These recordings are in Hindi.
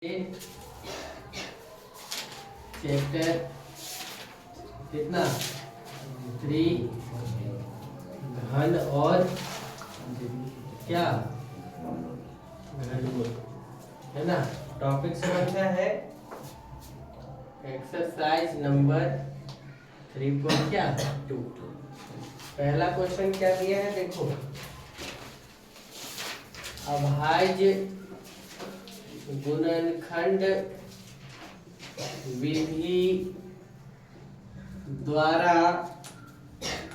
चैप्टर कितना 3 घन और क्या घनमूल है ना। टॉपिक समझना है एक्सरसाइज नंबर 3.2। पहला क्वेश्चन क्या दिया है देखो, अभाज्य गुणनखंड विधि द्वारा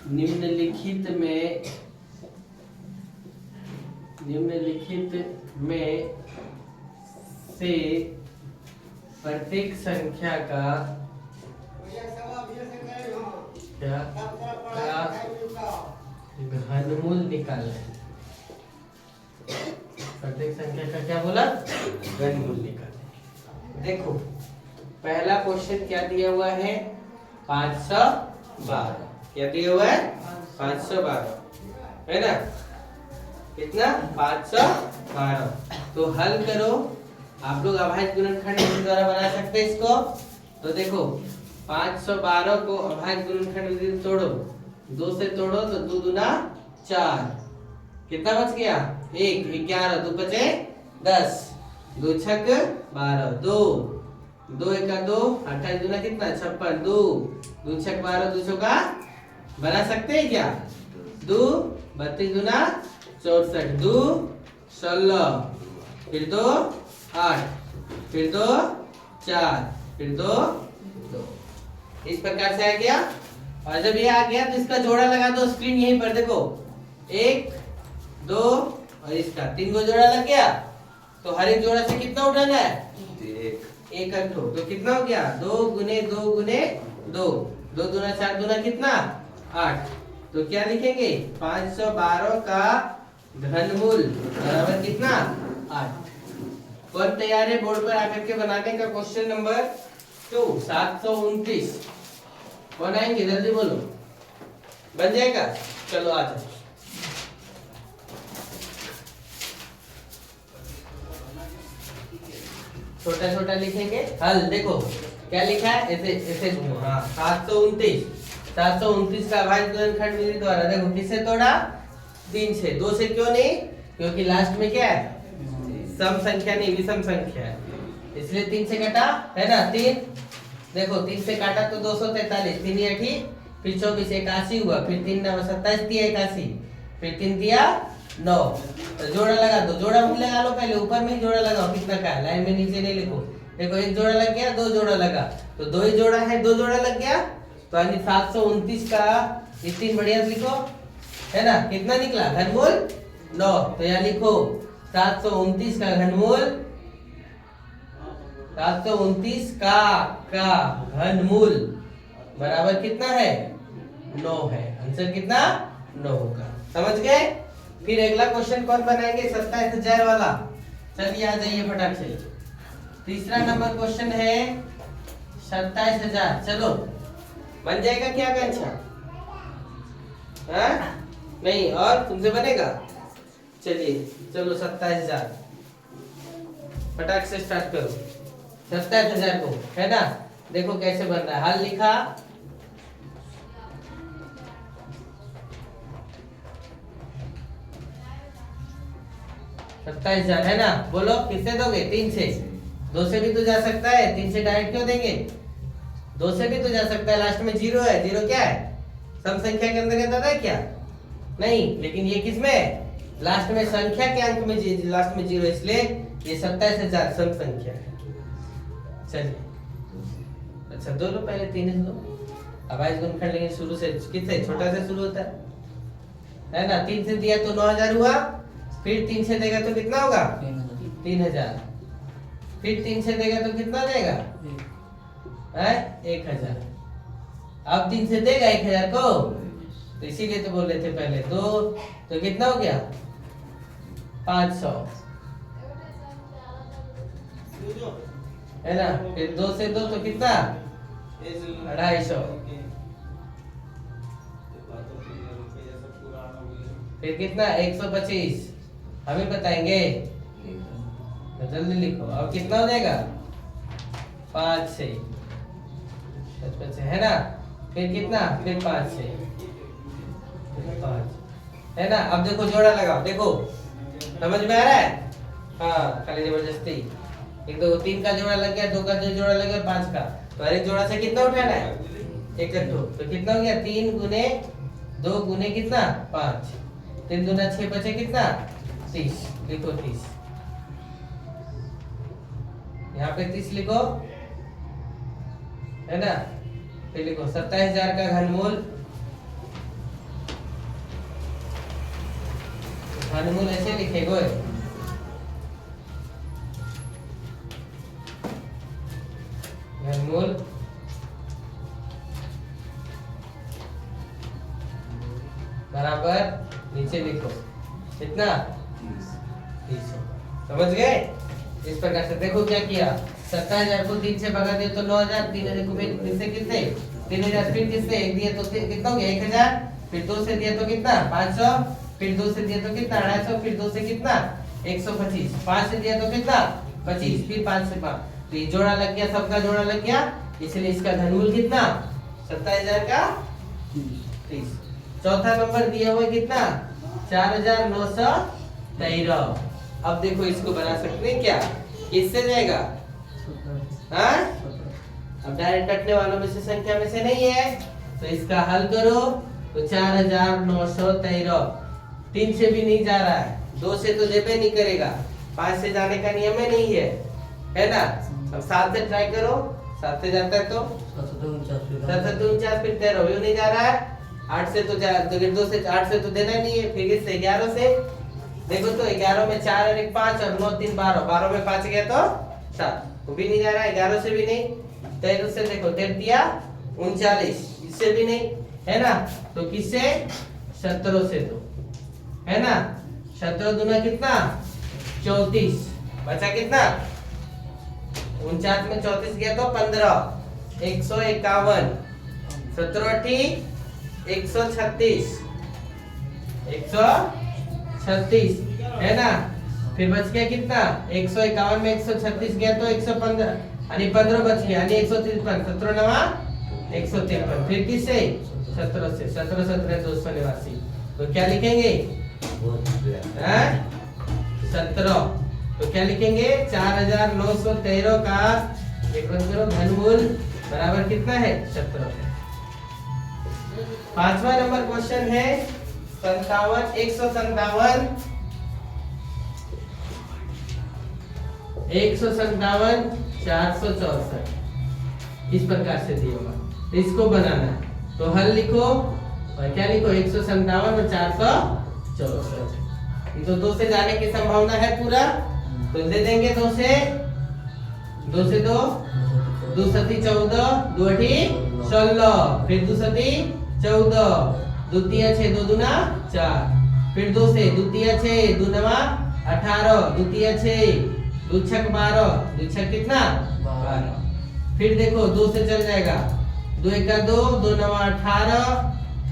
निम्नलिखित में से प्रत्येक संख्या का घनमूल निकालना है। प्रत्येक संख्या का क्या बोला, घनमूल निकालना। देखो पहला क्वेश्चन क्या दिया हुआ है 512। क्या दिया हुआ है 512 है ना, कितना 512। तो हल करो। आप लोग अभाज्य गुणनखंड विधि द्वारा बना सकते हैं इसको। तो देखो 512 को अभाज्य गुणनखंड विधि से तोड़ो, 2 से तोड़ो तो 2 दूना 4, कितना बच गया 1, 11, 2 बचे 10, 2 छक 12, 2 2 एका 2, 28 दूना कितना 56, 2 2 छक 12, 2 चौका बना सकते हैं क्या 2, 32 दूना 64, 2 16, फिर 2 8, फिर 2 4, फिर 2 2। इस प्रकार से आ गया। और जब ये आ गया तो इसका जोड़ा लगा दो। स्क्रीन यहीं पर देखो, 1 2 और इसका 3 को जोड़ा लग गया। तो हर एक जोड़ा से कितना उठाना है, एक अंक। तो कितना हो गया 2 गुने 2 गुने 2, 2 दूना 4 दूना कितना 8। तो क्या लिखेंगे 512 का घनमूल बराबर कितना 8। कौन तैयार है बोर्ड पर आकर के बनाने का क्वेश्चन नंबर 2 729? कौन आएंगे जल्दी बोलो, बन जाएगा। चलो आ जाओ। छोटा छोटा लिखेंगे हल। देखो क्या लिखा है, ऐसे ऐसे हाँ 729 का अभाज्य गुणनखंड विधि द्वारा देखो किससे तोड़ा 3 से। 2 से क्यों नहीं, क्योंकि लास्ट में क्या है सम संख्या नहीं विषम संख्या है, इसलिए 3 से कटा है ना। 3 देखो 3 से काटा तो 243, 3 8 फिर 24 81 हुआ, फिर 3 9 27 दिया 81, फिर 3 दिया 9। तो जोड़ा लगा दो, जोड़ा भी लगा लो पहले, ऊपर में ही जोड़ा लगाओ कितना का है, लाइन में नीचे नहीं लिखो। देखो एक जोड़ा लग गया, 2 जोड़ा लगा तो 2 ही जोड़ा है, 2 जोड़ा लग गया तो यानी 729 का 3 बढ़िया लिखो है ना। कितना निकला घनमूल 9। तो यहाँ लिखो 729 का घनमूल, 729 का घनमूल बराबर कितना है 9 है। आंसर कितना 9 होगा। समझ गए। फिर अगला क्वेश्चन कौन बनाएंगे 27000 वाला। चलिए आ जाइए फटाक से। तीसरा नंबर क्वेश्चन है 27000। चलो बन जाएगा क्या आकांक्षा, नहीं और तुमसे बनेगा। चलिए चलो 27000 फटाक से स्टार्ट करो। 27000 को है ना, देखो कैसे बन रहा है। हल लिखा, हजार है ना। बोलो किससे दोगे 3 से, 2 से भी तो जा सकता है, 3 से डायरेक्ट क्यों देंगे, 2 से भी तो जा सकता है। लास्ट में 0 है, 0 क्या है सम संख्या के अंतर्गत आता है क्या, नहीं। लेकिन ये किसमें है, लास्ट में संख्या के अंक में लास्ट में 0, इसलिए ये 27000 सम संख्या है। चलिए अच्छा दो लो पहले, 3 से दो। अभाज्य गुणनखंड लेकिन शुरू से किससे छोटा से शुरू होता है ना। 3 से दिया तो 9000 हुआ, फिर 3 से देगा तो कितना होगा 3000, फिर 3 से देगा तो कितना देगा 1000। अब 3 से देगा 1000 को, तो इसीलिए तो बोल रहे थे पहले 2, तो कितना हो गया 500 है ना। फिर 2 से 2 तो कितना 250, फिर कितना 125। हमें बताएंगे तो जल्दी लिखो। अब कितना हो जाएगा 5 से 55 से है ना, फिर कितना, फिर 5 से 5 है ना। अब देखो जोड़ा लगाओ, देखो समझ में आ रहा है। हाँ खाली जबरदस्ती, एक दो 3 का जोड़ा लग गया, 2 का जोड़ा लग गया, 5 का, तो हर एक जोड़ा से कितना उठाना है, इकट्ठो। तो कितना हो गया 3 गुने 2 गुने कितना 5, 3 दूना 6 बचे कितना 30, लिखो 30, यहाँ पे 30 लिखो है ना। फिर लिखो 27,000 का घनमूल, घनमूल ऐसे लिखेगो, घनमूल बराबर नीचे लिखो कितना 30। समझ गए। इस प्रकार से देखो क्या किया, 27,000 को 3 से भगा दिया तो 9,000, 3,000 को फिर से किससे 3,000, फिर किससे 1 दिया तो कितना हो गया 1,000, फिर 2 से दिया तो कितना 500, फिर 2 से दिया तो कितना 250, फिर 2 से कितना 125, 5 से दिया तो कितना 25, फिर 5 से 5, तो ये जोड़ा लग गया, सबका जोड़ा लग गया, इसलिए इसका घनमूल कितना 27,000 का 30। चौथा नंबर दिया हुआ कितना 4,913। अब देखो इसको बना सकते हैं क्या, किससे जाएगा, हाँ अब डायरेक्ट कटने वालों में से संख्या में से नहीं है, तो इसका हल करो तो 4,913, 3 से भी नहीं जा रहा है, 2 से तो जेबे नहीं करेगा, 5 से जाने का नियम ही नहीं है ना। अब 7 से ट्राई करो, 7 से जाता है तो 7,49, फिर 13 भी नहीं जा रहा है, 8 से तो 2 से 8 से तो देना नहीं है, फिर इससे 11 से देखो तो 11 में 4 और 1 5 और 9 3 12, 12 में 5 गया तो 7, वो भी नहीं जा रहा है, 11 से भी नहीं, 13 से देखो 13 39, इससे भी नहीं है ना, तो किससे 17 से दो है ना, 17 दूना कितना 34, बचा कितना 49 में 34 गया तो 15, 151, 17 136, 136 है ना, फिर बच गया कितना 151 में 136 गया तो 115, यानी 15 बच गया, यानी 153, 17 नवा 153, फिर किससे 17 से, 17 17 289, तो क्या लिखेंगे 17, तो क्या लिखेंगे 4,913 का एक करो घनमूल बराबर कितना है 17। 5वां नंबर क्वेश्चन है 157, 157 464, इस प्रकार से दिया हुआ, इसको बनाना है, तो हल लिखो और क्या लिखो 157 और 464, ये तो 2 से जाने की संभावना है पूरा, तो दे देंगे 2 से 2 2 सती 14, 2 अठी 16, फिर 2 सती 14, द्वितीय 6 2 दूना 4, फिर 2 से द्वितीय 6 2 नवा 18, द्वितीय 6 2 छक 12, 2 छक कितना 12, फिर देखो 2 से चल जाएगा, 2 1 2, 2 नवा 18,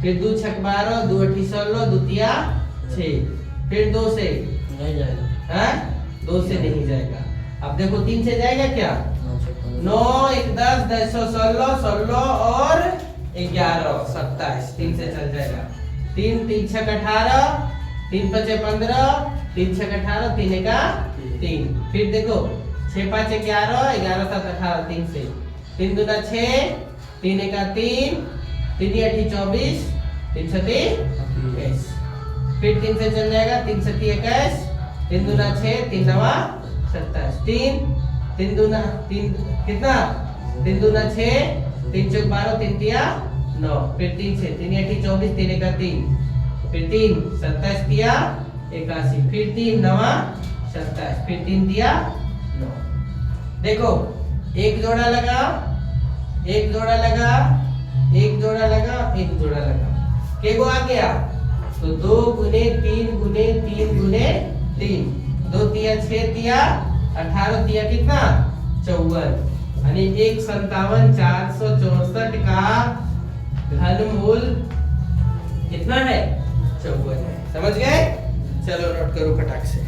फिर 2 छक 12, 2 अठी 16, द्वितीय 6, फिर 2 से नहीं जाएगा, हैं 2 से नहीं जाएगा। अब देखो 3 से जाएगा क्या 9 1 10 10 16 16 और 11 27, 3 से चल जाएगा, 3 3 6 18, 3 5 15, 3 6 18, 3 1 3, फिर देखो 6 5 11, 11 7 18, 3 से 3 दूना 6, 3 1 3, 3 8 24, 3 7 21, फिर 3 से चल जाएगा, 3 7 21, 3 दूना 6, 3 9 27, 3 दूना 3 कितना 3 दूना 6, 3 चौक 12, 3 तिया 9, फिर 3 से 3 8 24, 3 1 3, फिर 3 27 तिया 81, फिर 3 9 27, फिर 3 दिया 9। देखो एक जोड़ा लगा, एक जोड़ा लगा, एक जोड़ा लगा, एक जोड़ा लगा, केगो आ गया तो 2 गुने 3 गुने 3 गुने 3, 2 तिया 6 तिया 18 तिया कितना 54, यानी 157 464 का घनमूल कितना है 54 है। समझ गए, चलो नोट करो फटाक से।